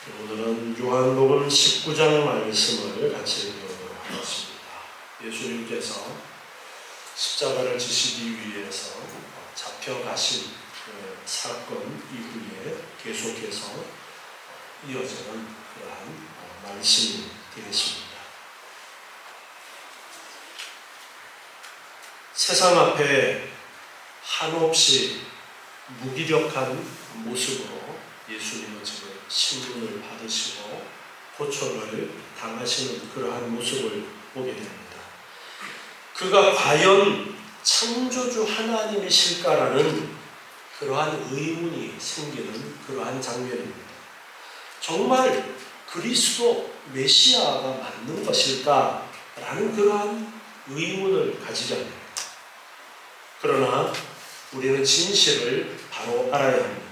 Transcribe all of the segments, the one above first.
오늘은 요한복음 19장 말씀을 같이 읽어보도록 하겠습니다. 예수님께서 십자가를 지시기 위해서 잡혀가신 그 사건 이후에 계속해서 이어지는 그러한 말씀이 되겠습니다. 세상 앞에 한없이 무기력한 모습으로 예수님은 지금 신문을 받으시고 고초를 당하시는 그러한 모습을 보게 됩니다. 그가 과연 창조주 하나님이실까라는 그러한 의문이 생기는 그러한 장면입니다. 정말 그리스도 메시아가 맞는 것일까라는 그러한 의문을 가지게 합니다. 그러나 우리는 진실을 바로 알아야 합니다.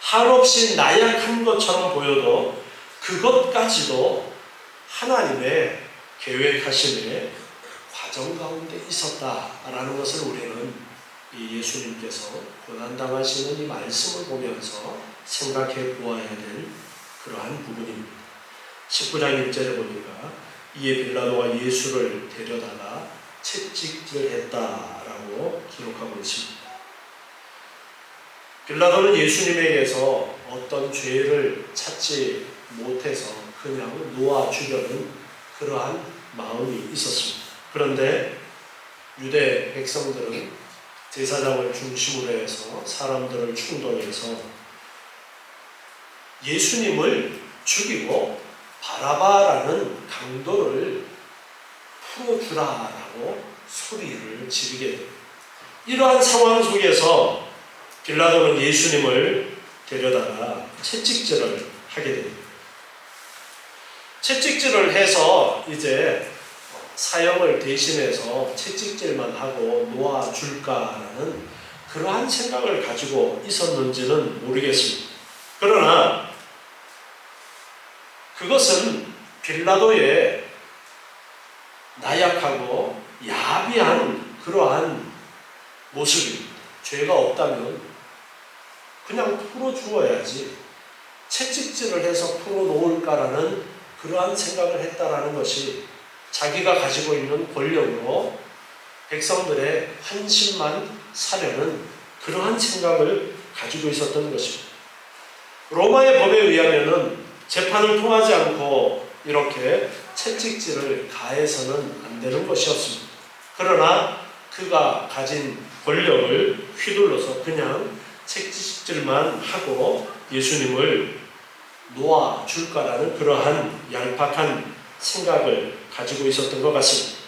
한없이 나약한 것처럼 보여도 그것까지도 하나님의 계획하심의 과정 가운데 있었다라는 것을 우리는 이 예수님께서 고난당하시는 이 말씀을 보면서 생각해 보아야 될 그러한 부분입니다. 19장 1절에 보니까 이에 빌라도가 예수를 데려다가 채찍질했다라고 기록하고 있습니다. 빌라도는 예수님에게서 어떤 죄를 찾지 못해서 그냥 놓아주려는 그러한 마음이 있었습니다. 그런데 유대 백성들은 제사장을 중심으로 해서 사람들을 충동해서 예수님을 죽이고 바라바라는 강도를 풀어주라라고 소리를 지르게 됩니다. 이러한 상황 속에서 빌라도는 예수님을 데려다가 채찍질을 하게 됩니다. 채찍질을 해서 이제 사형을 대신해서 채찍질만 하고 놓아줄까라는 그러한 생각을 가지고 있었는지는 모르겠습니다. 그러나 그것은 빌라도의 나약하고 야비한 그러한 모습입니다. 죄가 없다면 그냥 풀어주어야지 채찍질을 해서 풀어놓을까라는 그러한 생각을 했다라는 것이 자기가 가지고 있는 권력으로 백성들의 환심만 사려는 그러한 생각을 가지고 있었던 것입니다. 로마의 법에 의하면은 재판을 통하지 않고 이렇게 채찍질을 가해서는 안 되는 것이었습니다. 그러나 그가 가진 권력을 휘둘러서 그냥 채찍질만 하고 예수님을 놓아줄까라는 그러한 얄팍한 생각을 가지고 있었던 것 같습니다.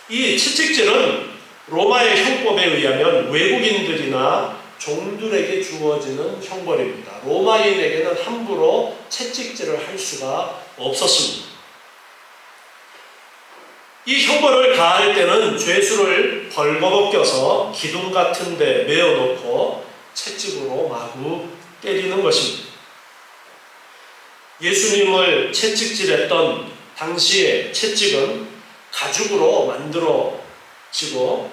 이 채찍질은 로마의 형법에 의하면 외국인들이나 종들에게 주어지는 형벌입니다. 로마인에게는 함부로 채찍질을 할 수가 없었습니다. 이 형벌을 가할 때는 죄수를 벌거벗겨서 기둥 같은 데 메어놓고 채찍으로 마구 때리는 것입니다. 예수님을 채찍질했던 당시의 채찍은 가죽으로 만들어지고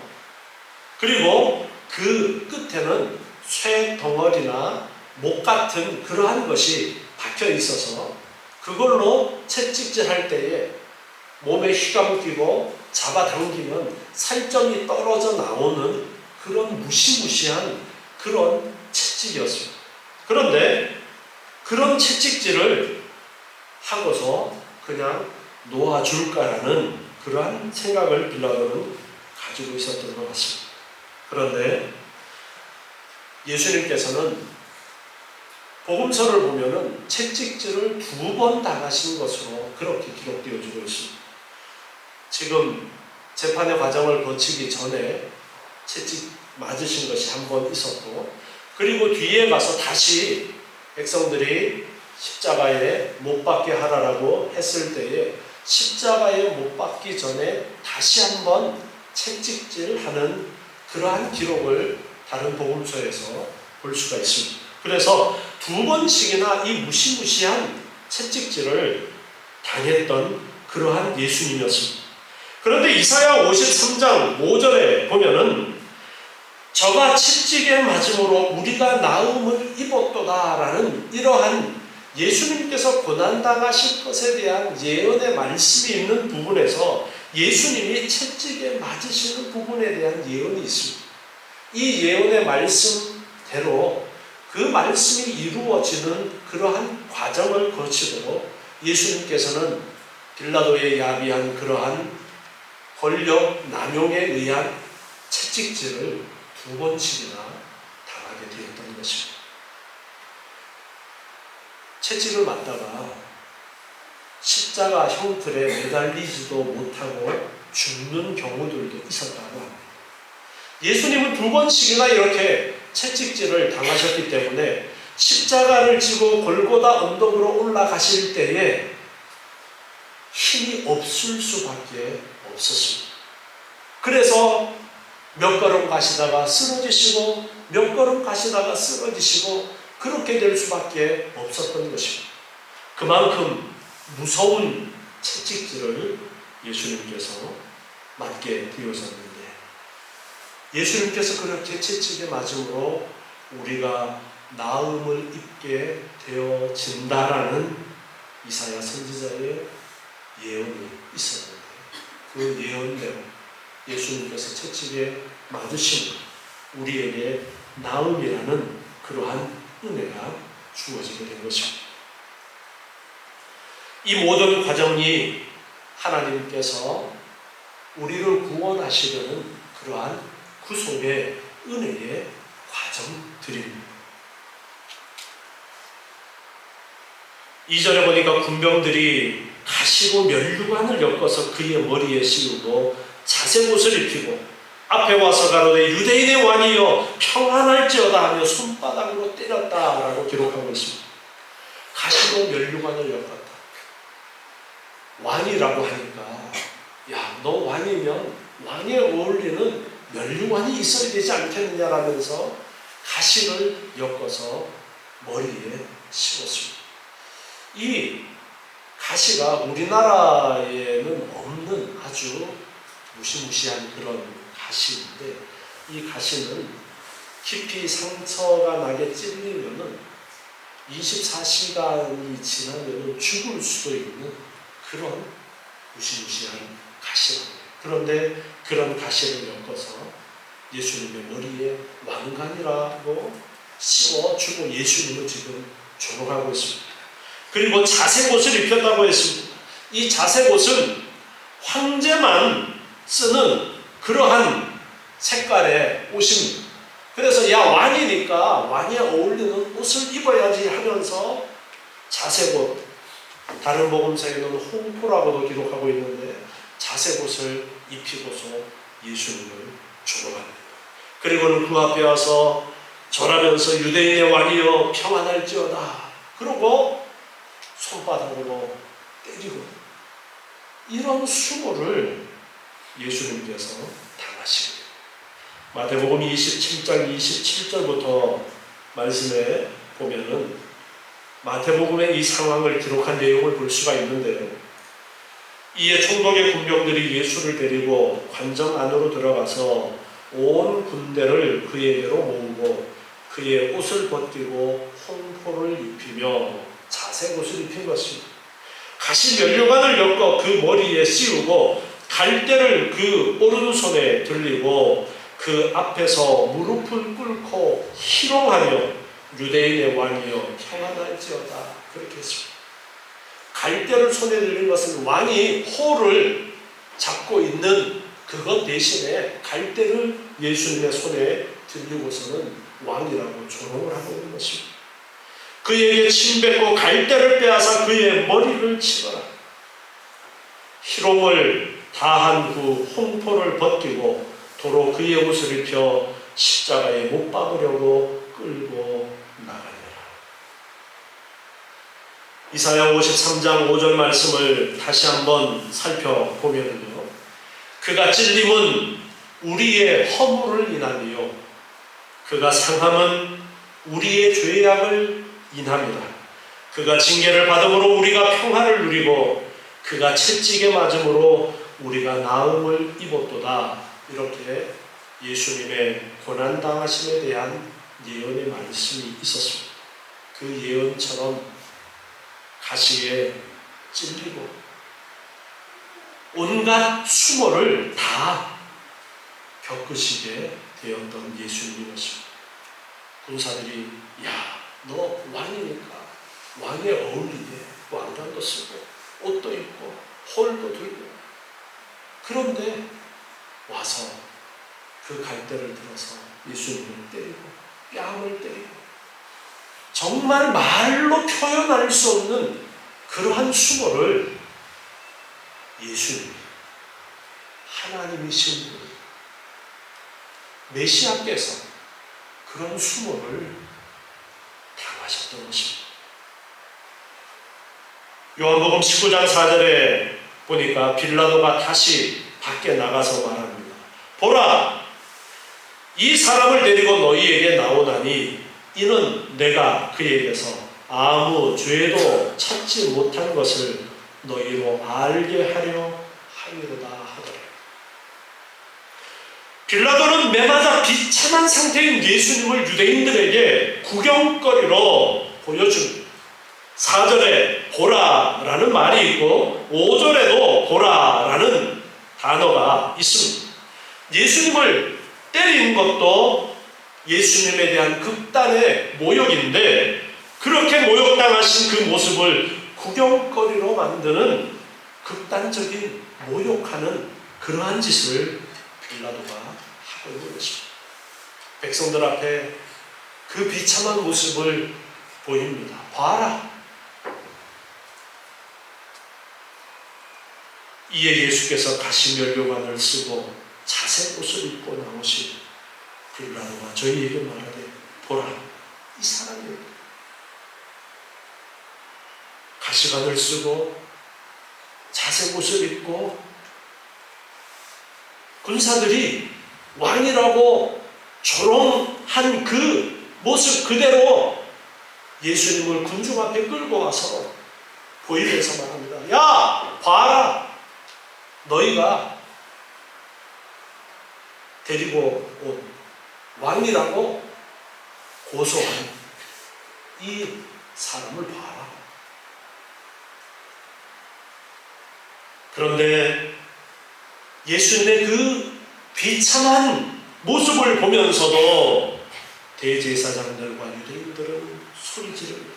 그리고 그 끝에는 쇠 덩어리나 목 같은 그러한 것이 박혀 있어서 그걸로 채찍질할 때에 몸에 휘감기고 잡아당기면 살점이 떨어져 나오는 그런 무시무시한 그런 채찍이었습니다. 그런데 그런 채찍질을 하고서 그냥 놓아줄까라는 그러한 생각을 빌라도는 가지고 있었던 것 같습니다. 그런데 예수님께서는 복음서를 보면은 채찍질을 2번 당하신 것으로 그렇게 기록되어지고 있습니다. 지금 재판의 과정을 거치기 전에 채찍 맞으신 것이 한 번 있었고 그리고 뒤에 가서 다시 백성들이 십자가에 못 박게 하라라고 했을 때에 십자가에 못 박기 전에 다시 한번 채찍질하는 그러한 기록을 다른 복음서에서 볼 수가 있습니다. 그래서 2번씩이나 이 무시무시한 채찍질을 당했던 그러한 예수님이었습니다. 그런데 이사야 53장 5절에 보면은 저가 채찍에 맞음으로 우리가 나음을 입었도다라는 이러한 예수님께서 고난당하실 것에 대한 예언의 말씀이 있는 부분에서 예수님이 채찍에 맞으시는 부분에 대한 예언이 있습니다. 이 예언의 말씀대로 그 말씀이 이루어지는 그러한 과정을 거치도록 예수님께서는 빌라도에 야비한 그러한 권력 남용에 의한 채찍질을 2번씩이나 당하게 되었던 것입니다. 채찍을 맞다가 십자가 형틀에 매달리지도 못하고 죽는 경우들도 있었다고 합니다. 예수님은 2번씩이나 이렇게 채찍질을 당하셨기 때문에 십자가를 지고 골고다 언덕으로 올라가실 때에 힘이 없을 수밖에 없었습니다. 그래서 몇 걸음 가시다가 쓰러지시고 몇 걸음 가시다가 쓰러지시고 그렇게 될 수밖에 없었던 것입니다. 그만큼 무서운 채찍질을 예수님께서 맞게 되었었는데 예수님께서 그렇게 채찍에 맞음으로 우리가 나음을 입게 되어진다라는 이사야 선지자의 예언이 있었는데 그 예언대로 예수님께서 채찍에 맞으심으로 우리에게 나음이라는 그러한 은혜가 주어지게 된 것입니다. 이 모든 과정이 하나님께서 우리를 구원하시려는 그러한 구속의 은혜의 과정들입니다. 2절에 보니까 군병들이 가시고 면류관을 엮어서 그의 머리에 씌우고 자색옷을 입히고 앞에 와서 가로되 유대인의 왕이여 평안할지어다 하며 손바닥으로 때렸다라고 기록하고 있습니다. 가시고 면류관을 엮었다. 왕이라고 하니까 야, 너 왕이면 왕에 어울리는 면류관이 있어야 되지 않겠느냐라면서 가시를 엮어서 머리에 씌웠습니다. 이 가시가 우리나라에는 없는 아주 무시무시한 그런 가시인데 이 가시는 깊이 상처가 나게 찔리면은 24시간이 지나면 죽을 수도 있는 그런 무시무시한 가시랍니다. 그런데 그런 가시를 엮어서 예수님의 머리에 왕관이라고 씌워주고 예수님을 지금 조롱하고 있습니다. 그리고 자색옷을 입혔다고 했습니다. 이 자색옷은 황제만 쓰는 그러한 색깔의 옷입니다. 그래서 야, 왕이니까 왕에 어울리는 옷을 입어야지 하면서 자색옷, 다른 복음서에는 홍포라고도 기록하고 있는데 자색옷을 입히고서 예수님을 조롱합니다. 그리고는 그 앞에 와서 절하면서 유대인의 왕이여 평안할지어다. 그러고 손바닥으로 때리고 이런 수모를 예수님께서 당하십니다. 마태복음 27장 27절부터 말씀에 보면은 마태복음의 이 상황을 기록한 내용을 볼 수가 있는데요. 이에 총독의 군병들이 예수를 데리고 관정 안으로 들어가서 온 군대를 그에게로 모으고 그의 옷을 벗기고 홍포를 입히며 자색옷을 입힌 것입니다. 가시 면류관을 엮어 그 머리에 씌우고 갈대를 그 오른손에 들리고 그 앞에서 무릎을 꿇고 희롱하며 유대인의 왕이여 평안할지어다 그렇게 했습니다. 갈대를 손에 들린 것은 왕이 호를 잡고 있는 그것 대신에 갈대를 예수님의 손에 들리고서는 왕이라고 조롱을 하고 있는 것입니다. 그에게 침뱉고 갈대를 빼앗아 그의 머리를 치거라. 희롱을 다한 후 홍포를 벗기고 도로 그의 옷을 입혀 십자가에 못 박으려고 끌고 나가니라. 이사야 53장 5절 말씀을 다시 한번 살펴보면요, 그가 찔림은 우리의 허물을 인하며 그가 상함은 우리의 죄악을 인함이라. 그가 징계를 받음으로 우리가 평화를 누리고 그가 채찍에 맞음으로 우리가 나음을 입었도다. 이렇게 예수님의 고난당하심에 대한 예언의 말씀이 있었습니다. 그 예언처럼 가시에 찔리고 온갖 수모를 다 겪으시게 되었던 예수님이었습니다. 군사들이 야, 너 왕이니까 왕에 어울리게 왕관도 쓰고 옷도 입고 홀도 들고, 그런데 와서 그 갈대를 들어서 예수님을 때리고 뺨을 때리고, 정말 말로 표현할 수 없는 그러한 수모를 예수님, 하나님이신 분, 메시아께서 그런 수모를 당하셨던 것입니다. 요한복음 19장 4절에 보니까 빌라도가 다시 밖에 나가서 말합니다. 보라, 이 사람을 데리고 너희에게 나오나니 이는 내가 그에게서 아무 죄도 찾지 못한 것을 너희로 알게 하려 함이로다 하더라. 빌라도는 매맞아 비참한 상태인 예수님을 유대인들에게 구경거리로 보여줍니다. 4절에 보라라는 말이 있고 5절에도 보라라는 단어가 있습니다. 예수님을 때린 것도 예수님에 대한 극단의 모욕인데, 그렇게 모욕당하신 그 모습을 구경거리로 만드는 극단적인 모욕하는 그러한 짓을 빌라도가 하고 있는 것입니다. 백성들 앞에 그 비참한 모습을 보입니다. 봐라. 이에 예수께서 가시면류관을 쓰고 자색 옷을 입고 나오신 빌라도가 저희에게 말하되, 보라, 이 사람이 가시관을 쓰고 자색 옷을 입고 군사들이 왕이라고 조롱한 그 모습 그대로 예수님을 군중 앞에 끌고 와서 보이면서 말합니다. 야, 봐라, 너희가 데리고 온 왕이라고 고소한 이 사람을 봐라. 그런데 예수님의 그 비참한 모습을 보면서도 대제사장들과 유대인들은 소리 지릅니다.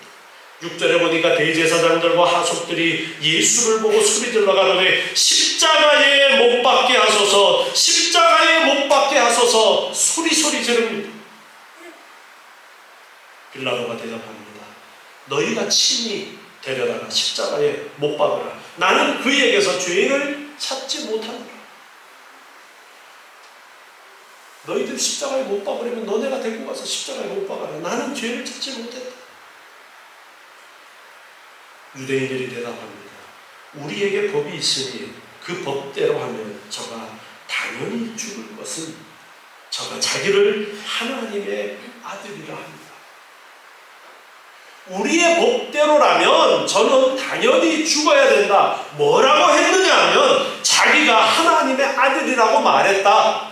6절에 보니까 대제사장들과 하속들이 예수를 보고 소리 질러 가로되 십자가에 못 박게 하소서, 십자가에 못 박게 하소서 소리 지릅니다. 빌라도가 대답합니다. 너희가 친히 데려다가 십자가에 못 박으라. 나는 그에게서 죄를 찾지 못하노라. 너희들 십자가에 못 박으려면 너네가 데리고 가서 십자가에 못 박아라. 나는 죄를 찾지 못했다. 유대인들이 대답합니다. 우리에게 법이 있으니 그 법대로 하면 저가 당연히 죽을 것은 저가 자기를 하나님의 아들이라 합니다. 우리의 법대로라면 저는 당연히 죽어야 된다. 뭐라고 했느냐 하면 자기가 하나님의 아들이라고 말했다.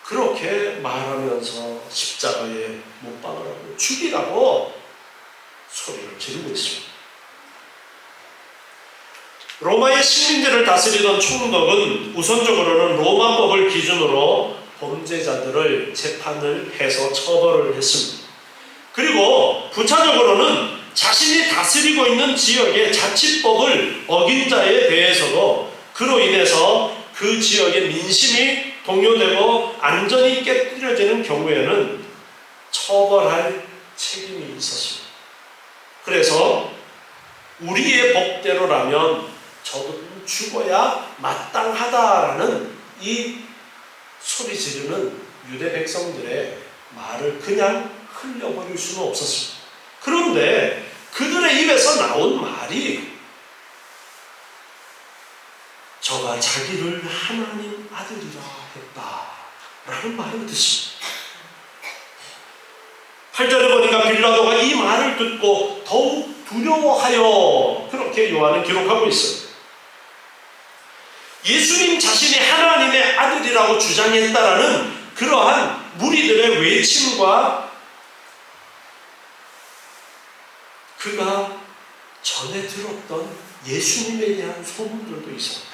그렇게 말하면서 십자가에 못 박으라고, 죽이라고 소리를 지르고 있습니다. 로마의 식민지를 다스리던 총독은 우선적으로는 로마법을 기준으로 범죄자들을 재판을 해서 처벌을 했습니다. 그리고 부차적으로는 자신이 다스리고 있는 지역의 자치법을 어긴 자에 대해서도 그로 인해서 그 지역의 민심이 동요되고 안전이 깨뜨려지는 경우에는 처벌할 책임이 있었습니다. 그래서 우리의 법대로라면 저도 죽어야 마땅하다라는 이 소리 지르는 유대 백성들의 말을 그냥 흘려버릴 수는 없었습니다. 그런데 그들의 입에서 나온 말이 저가 자기를 하나님 아들이라 했다라는 말을 듣습니다. 8절에 보니까 빌라도가 이 말을 듣고 더욱 두려워하여, 그렇게 요한은 기록하고 있어요. 예수님 자신이 하나님의 아들이라고 주장했다라는 그러한 무리들의 외침과 그가 전에 들었던 예수님에 대한 소문들도 있었고,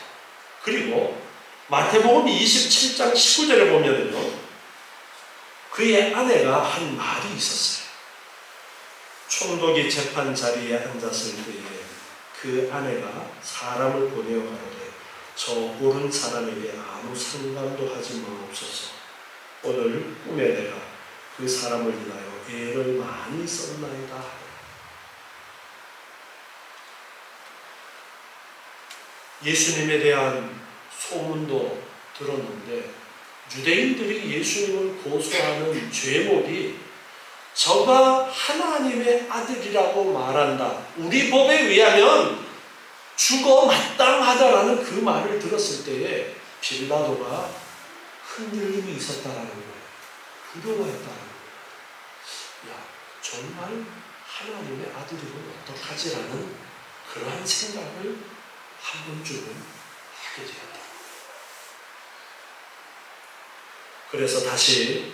그리고 마태복음 27장 19절에 보면은요, 그의 아내가 한 말이 있었어요. 총독이 재판 자리에 앉았을 때에 그 아내가 사람을 보내어 가로되 저 옳은 사람에게 아무 상관도 하지 마옵소서. 오늘 꿈에 내가 그 사람을 인하여 애를 많이 썼나이다. 예수님에 대한 소문도 들었는데 유대인들이 예수님을 고소하는 죄목이 저가 하나님의 아들이라고 말한다, 우리 법에 의하면 죽어 마땅하다라는 그 말을 들었을 때에 빌라도가 흔들림이 있었다라는 거예요. 두려워했다라는 거예요. 야, 정말 하나님의 아들이면 어떡하지라는 그러한 생각을 한 번쯤은 하게 되었다. 그래서 다시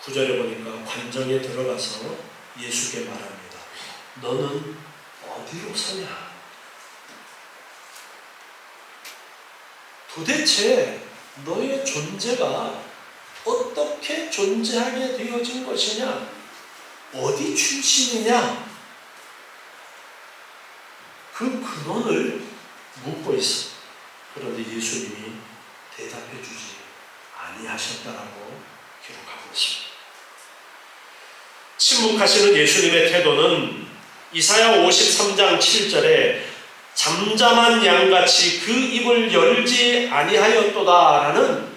9절에 보니까 관정에 들어가서 예수께 말합니다. 너는 어디로 서냐? 도대체 너의 존재가 어떻게 존재하게 되어진 것이냐? 어디 출신이냐? 그 근원을 묻고 있어. 그런데 예수님이 대답해 주지 아니하셨다라고 기록하고 있습니다. 침묵하시는 예수님의 태도는 이사야 53장 7절에 잠잠한 양같이 그 입을 열지 아니하였도다라는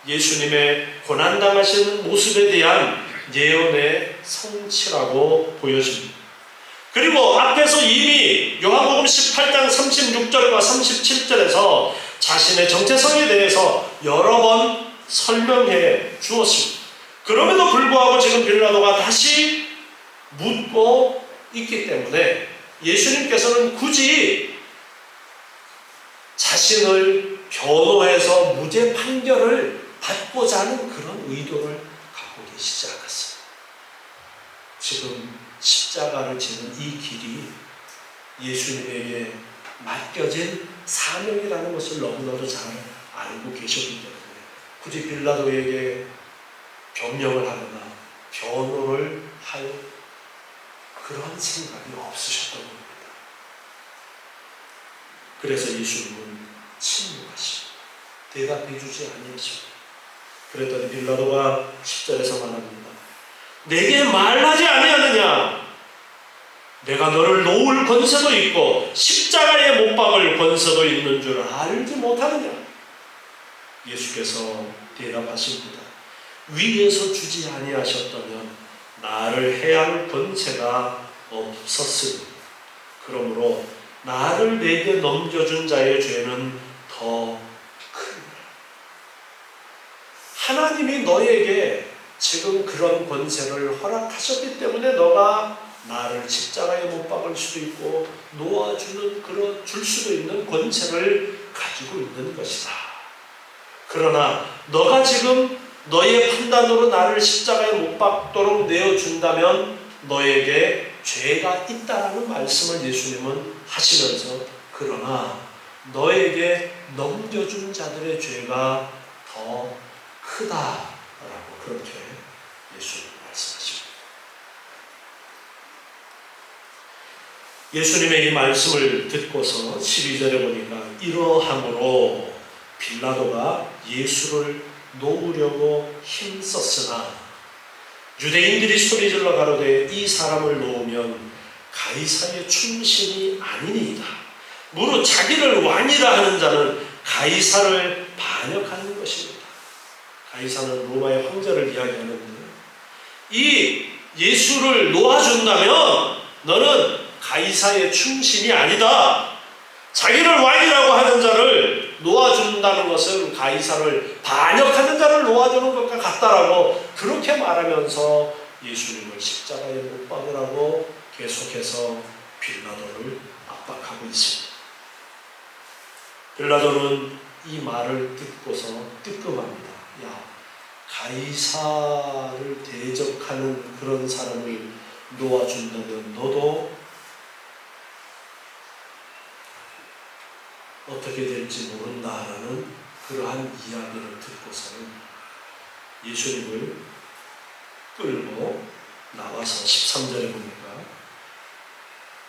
예수님의 고난당하시는 모습에 대한 예언의 성취라고 보여집니다. 그리고 앞에서 이미 요한복음 18장 36절과 37절에서 자신의 정체성에 대해서 여러 번 설명해 주었습니다. 그럼에도 불구하고 지금 빌라도가 다시 묻고 있기 때문에 예수님께서는 굳이 자신을 변호해서 무죄 판결을 받고자 하는 그런 의도를 갖고 계시지 않았습니다. 지금 십자가를 지는 이 길이 예수님에게 맡겨진 사명이라는 것을 너무나도 잘 알고 계셨기 때문에 굳이 빌라도에게 변명을 하거나 변호를 할 그러한 생각이 없으셨던 겁니다. 그래서 예수님은 침묵하시고 대답해 주지 아니하시고, 그랬더니 빌라도가 10절에서 말합니다. 내게 말하지 아니하느냐? 내가 너를 놓을 권세도 있고 십자가에 못 박을 권세도 있는 줄 알지 못하느냐? 예수께서 대답하십니다. 위에서 주지 아니하셨다면 나를 해할 권세가 없었으니 그러므로 나를 내게 넘겨준 자의 죄는 더 크니라. 하나님이 너에게 지금 그런 권세를 허락하셨기 때문에 너가 나를 십자가에 못 박을 수도 있고 놓아주는 그런 줄 수도 있는 권세를 가지고 있는 것이다. 그러나 너가 지금 너의 판단으로 나를 십자가에 못 박도록 내어준다면 너에게 죄가 있다라는 말씀을 예수님은 하시면서, 그러나 너에게 넘겨준 자들의 죄가 더 크다라고 그렇게 예수님 말씀하십니다. 예수님의 이 말씀을 듣고서 12절에 보니까 이러함으로 빌라도가 예수를 놓으려고 힘썼으나 유대인들이 소리질러 가로되 이 사람을 놓으면 가이사의 충신이 아니니이다. 무릇 자기를 왕이라 하는 자는 가이사를 반역하는 것입니다. 가이사는 로마의 황제를 이야기하는데, 이 예수를 놓아준다면 너는 가이사의 충신이 아니다. 자기를 왕이라고 하는 자를 놓아준다는 것은 가이사를 반역하는 자를 놓아주는 것과 같다라고 그렇게 말하면서 예수님을 십자가에 못 박으라고 계속해서 빌라도를 압박하고 있습니다. 빌라도는 이 말을 듣고서 뜨끔합니다. 야, 가이사를 대적하는 그런 사람을 놓아준다면 너도 어떻게 될지 모른다라는 그러한 이야기를 듣고서는 예수님을 끌고 나와서 13절에 보니까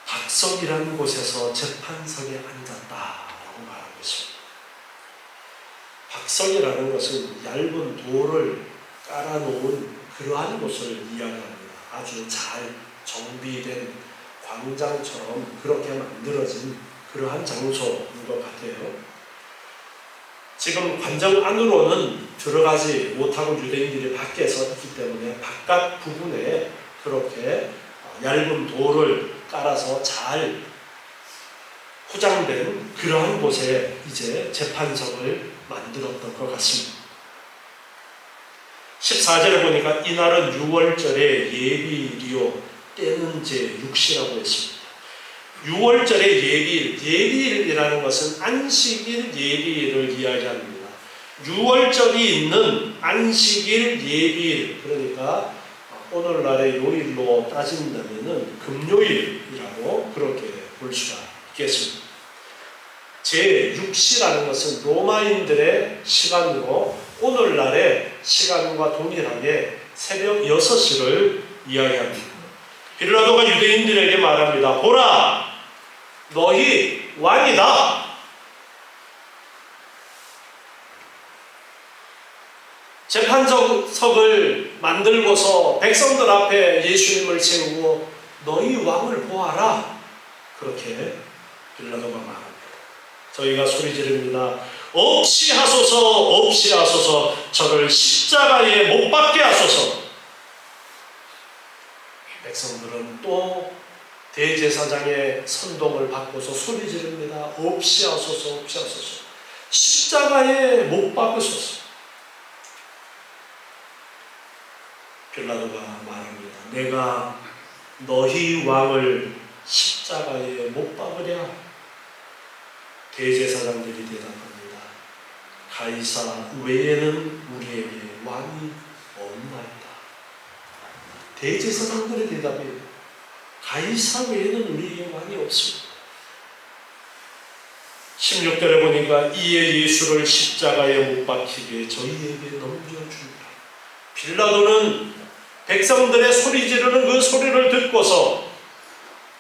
박석이라는 곳에서 재판석에 앉았다라고 말하고 있습니다. 박석이라는 것은 얇은 돌을 깔아놓은 그러한 곳을 이야기합니다. 아주 잘 정비된 광장처럼 그렇게 만들어진 그러한 장소인 것 같아요. 지금 관정 안으로는 들어가지 못하고 유대인들이 밖에서 있기 때문에 바깥 부분에 그렇게 얇은 돌을 깔아서 잘 포장된 그러한 곳에 이제 재판석을 만들었던 것 같습니다. 14절에 보니까 이날은 6월절의 예비일이요 때는 제6시라고 했습니다. 6월절의 예비일이라는 것은 안식일 예비일을 이야기합니다. 6월절이 있는 안식일 예비일, 그러니까 오늘날의 요일로 따진다면 금요일이라고 그렇게 볼 수가 있겠습니다. 제6시라는 것은 로마인들의 시간으로 오늘날의 시간과 동일하게 새벽 6시를 이야기합니다. 빌라도가 유대인들에게 말합니다. 보라, 너희 왕이다. 재판석을 만들고서 백성들 앞에 예수님을 세우고 너희 왕을 보아라. 그렇게 빌라도가 말합니다. 저희가 소리 지릅니다. 없이 하소서, 없이 하소서, 저를 십자가에 못 박게 하소서. 백성들은 또 대제사장의 선동을 받고서 소리 지릅니다. 없이 하소서, 없이 하소서, 십자가에 못 박으소서. 빌라도가 말합니다. 내가 너희 왕을 십자가에 못 박으랴? 대제사장들이 대답합니다. 가이사 외에는 우리에게 왕이 없나이다. 대제사장들의 대답이에요. 가이사 외에는 우리에게 왕이 없습니다. 16절에 보니까 이에 예수를 십자가에 못 박히게 저희에게 넘겨주니라. 빌라도는 백성들의 소리 지르는 그 소리를 듣고서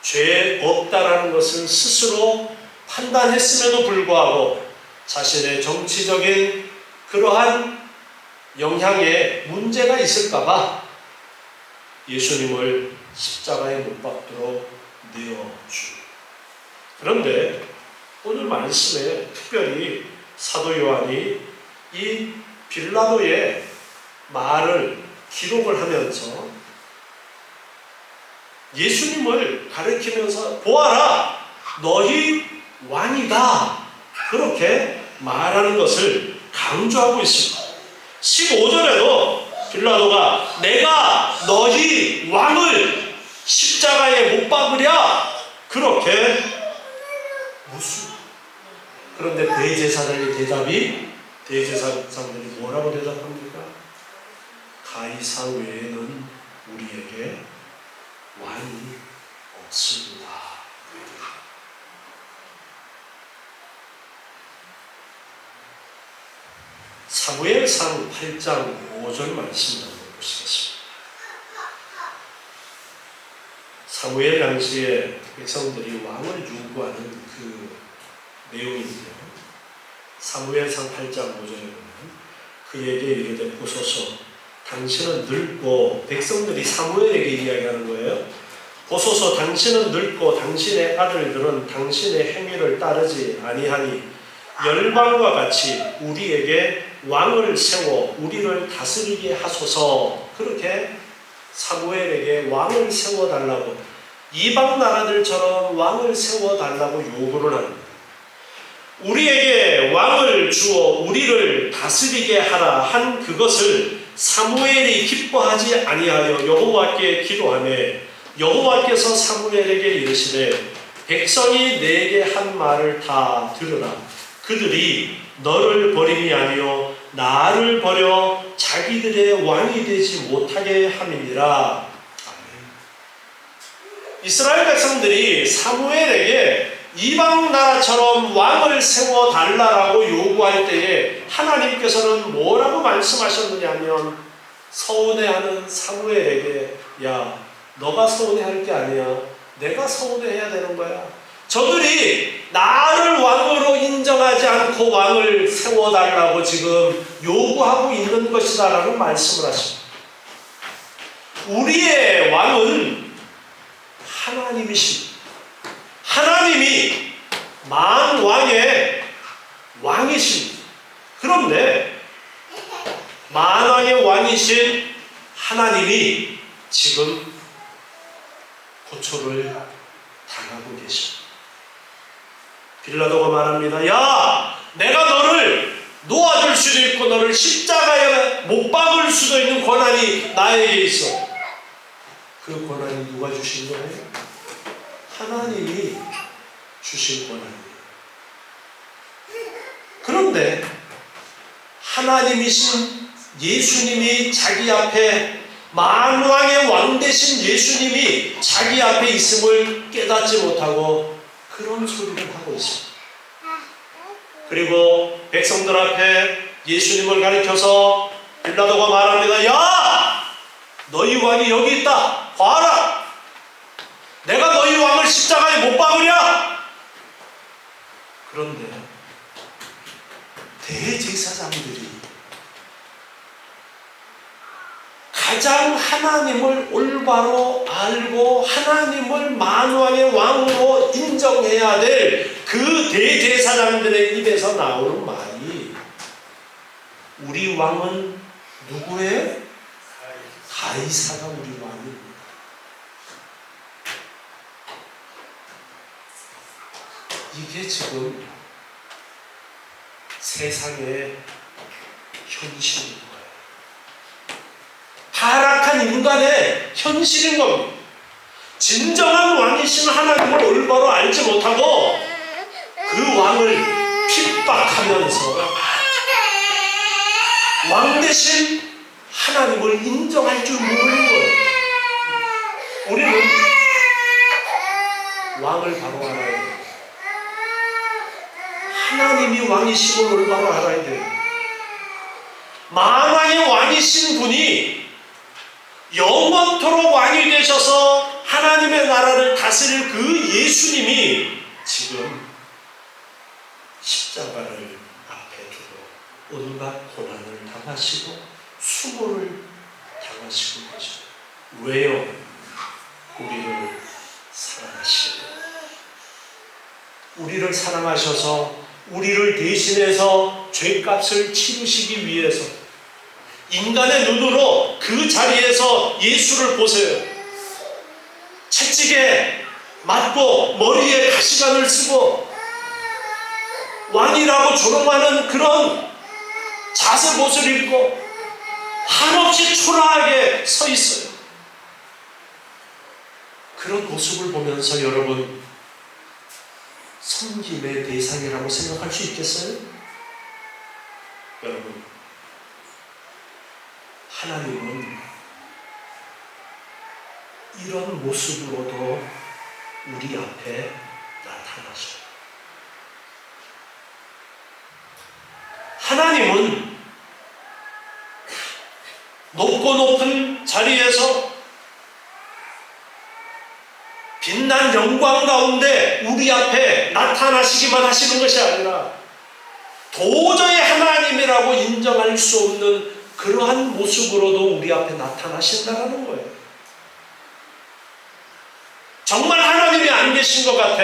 죄 없다라는 것을 스스로 판단했음에도 불구하고 자신의 정치적인 그러한 영향에 문제가 있을까봐 예수님을 십자가에 못 박도록 내어줍니다. 그런데 오늘 말씀에 특별히 사도 요한이 이 빌라도의 말을 기록을 하면서 예수님을 가리키면서 보아라, 너희 왕이다, 그렇게 말하는 것을 강조하고 있습니다. 15절에도 빌라도가 내가 너희 왕을 십자가에 못 박으랴, 그렇게 묻습니다. 그런데 대제사장들이 뭐라고 대답합니까? 가이사 외에는 우리에게 왕이 없습니다. 사무엘상 8장 5절 말씀을 한번 보시겠습니다. 사무엘 당시에 백성들이 왕을 요구하는 그 내용인데요. 사무엘상 8장 5절에 보면 그에게 이르되 보소서 당신은 늙고, 백성들이 사무엘에게 이야기하는 거예요. 보소서 당신은 늙고 당신의 아들들은 당신의 행위를 따르지 아니하니 열방과 같이 우리에게 왕을 세워 우리를 다스리게 하소서. 그렇게 사무엘에게 왕을 세워달라고, 이방 나라들처럼 왕을 세워달라고 요구를 합니다. 우리에게 왕을 주어 우리를 다스리게 하라 한 그것을 사무엘이 기뻐하지 아니하여 여호와께 기도하며 여호와께서 사무엘에게 이르시되 백성이 내게 한 말을 다 들으라. 그들이 너를 버림이 아니요 나를 버려 자기들의 왕이 되지 못하게 함이니라. 이스라엘 백성들이 사무엘에게 이방 나라처럼 왕을 세워달라고 요구할 때에 하나님께서는 뭐라고 말씀하셨느냐면 서운해하는 사무엘에게 야, 너가 서운해할 게 아니야. 내가 서운해해야 되는 거야. 저들이 나를 왕으로 인정하지 않고 왕을 세워달라고 지금 요구하고 있는 것이다 라는 말씀을 하십니다. 우리의 왕은 하나님이십니다. 하나님이 만왕의 왕이십니다. 그런데 만왕의 왕이신 하나님이 지금 고초를 당하고 계십니다. 빌라도가 말합니다. 야, 내가 너를 놓아줄 수도 있고 너를 십자가에 못 박을 수도 있는 권한이 나에게 있어. 그 권한이 누가 주신 거예요? 하나님이 주신 권한이에요. 그런데 하나님이신 예수님이 자기 앞에 만왕의 왕 되신 예수님이 자기 앞에 있음을 깨닫지 못하고 그런 소리를 하고 있습니다. 그리고 백성들 앞에 예수님을 가리켜서 빌라도가 말합니다. 야! 너희 왕이 여기 있다. 봐라. 내가 너희 왕을 십자가에 못 박으랴. 그런데 대제사장들이 가장 하나님을 올바로 알고 하나님을 만왕의 왕으로 인정해야 될 그 대제사장들의 입에서 나오는 말이 우리 왕은 누구예요? 가이사가 우리 왕입니다. 이게 지금 세상의 현실인 거예요. 타락한 인간의 현실인 겁니다. 진정한 왕이신 하나님을 올바로 알지 못하고 그 왕을 핍박하면서 왕 대신 하나님을 인정할 줄 모르는 거예요. 우리는 왕을 바로 알아야 돼요. 하나님이 왕이심을 올바로 알아야 돼요. 만왕의 왕이신 분이 영원토록 왕이 되셔서 하나님의 나라를 다스릴 그 예수님이 지금 십자가를 앞에 두고 온갖 고난을 당하시고 수고를 당하시고 계십니다. 왜요? 우리를 사랑하시고 우리를 사랑하셔서 우리를 대신해서 죄값을 치르시기 위해서 인간의 눈으로 그 자리에서 예수를 보세요. 채찍에 맞고 머리에 가시관을 쓰고 왕이라고 조롱하는 그런 자세 옷을 입고 한없이 초라하게 서 있어요. 그런 모습을 보면서 여러분 섬김의 대상이라고 생각할 수 있겠어요? 여러분, 하나님은 이런 모습으로도 우리 앞에 나타나셔요. 하나님은 높고 높은 자리에서 빛난 영광 가운데 우리 앞에 나타나시기만 하시는 것이 아니라 도저히 하나님이라고 인정할 수 없는 그러한 모습으로도 우리 앞에 나타나신다는 거예요. 정말 하나님이 안 계신 것 같아.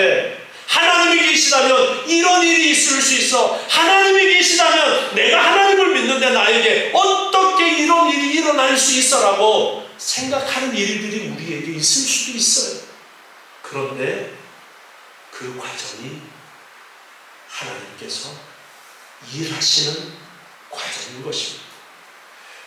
하나님이 계시다면 이런 일이 있을 수 있어. 하나님이 계시다면 내가 하나님을 믿는데 나에게 어떻게 이런 일이 일어날 수 있어라고 생각하는 일들이 우리에게 있을 수도 있어요. 그런데 그 과정이 하나님께서 일하시는 과정인 것입니다.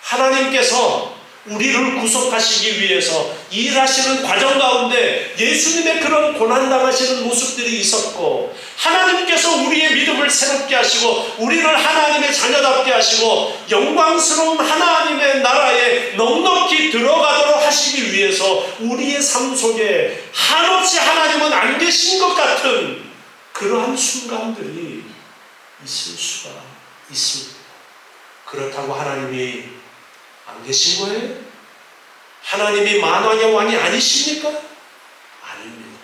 하나님께서 우리를 구속하시기 위해서 일하시는 과정 가운데 예수님의 그런 고난당하시는 모습들이 있었고, 하나님께서 우리의 믿음을 새롭게 하시고 우리를 하나님의 자녀답게 하시고 영광스러운 하나님의 나라에 넉넉히 들어가도록 하시기 위해서 우리의 삶 속에 한없이 하나님은 안 계신 것 같은 그러한 순간들이 있을 수가 있습니다. 그렇다고 하나님이 안 계신 거예요? 하나님이 만왕의 왕이 아니십니까? 아닙니다.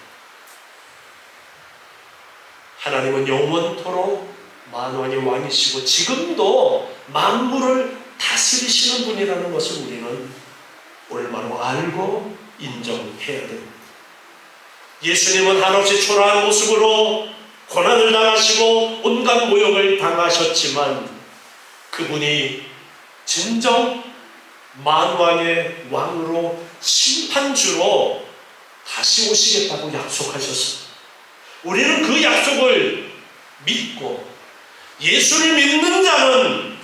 하나님은 영원토록 만왕의 왕이시고 지금도 만물을 다스리시는 분이라는 것을 우리는 올바로 알고 인정해야 됩니다. 예수님은 한없이 초라한 모습으로 고난을 당하시고 온갖 모욕을 당하셨지만 그분이 진정 만왕의 왕으로 심판주로 다시 오시겠다고 약속하셨습니다. 우리는 그 약속을 믿고 예수를 믿는 자는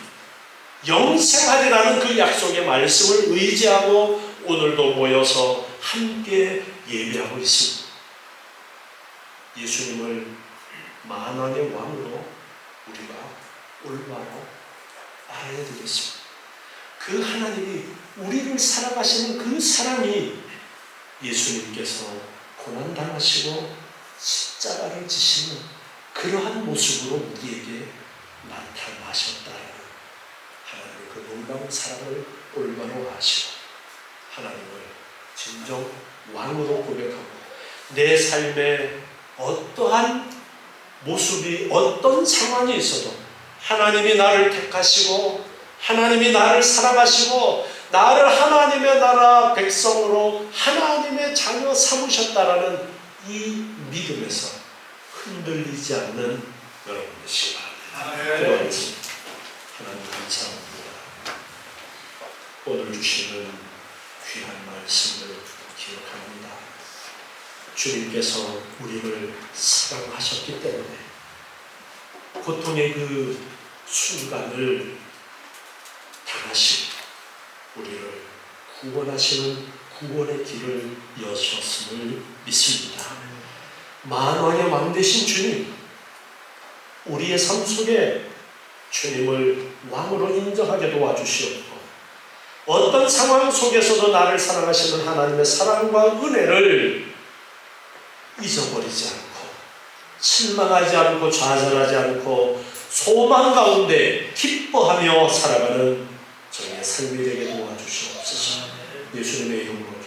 영생하리라는 그 약속의 말씀을 의지하고 오늘도 모여서 함께 예배하고 있습니다. 예수님을 만왕의 왕으로 우리가 올바로 알아야 되겠습니다. 그 하나님이 우리를 사랑하시는 그 사랑이 예수님께서 고난당하시고 십자가를 지시는 그러한 모습으로 우리에게 나타나셨다는 하나님의 그 놀라운 사랑을 올바로 아시고 하나님을 진정 왕으로 고백하고 내 삶에 어떠한 모습이 어떤 상황이 있어도 하나님이 나를 택하시고 하나님이 나를 사랑하시고 나를 하나님의 나라 백성으로 하나님의 자녀 삼으셨다라는 이 믿음에서 흔들리지 않는 여러분 되시기 바랍니다. 기도하겠습니다. 하나님 감사합니다. 오늘 주시는 귀한 말씀을 기억합니다. 주님께서 우리를 사랑하셨기 때문에 고통의 그 순간을 당하시고 우리를 구원하시는 구원의 길을 여셨음을 믿습니다. 만왕의 왕 되신 주님, 우리의 삶 속에 주님을 왕으로 인정하게 도와주시옵고 어떤 상황 속에서도 나를 사랑하시는 하나님의 사랑과 은혜를 잊어버리지 않고 실망하지 않고 좌절하지 않고 소망 가운데 기뻐하며 살아가는 저희의 삶이 되게 도와주시옵소서. 예수님의 이름으로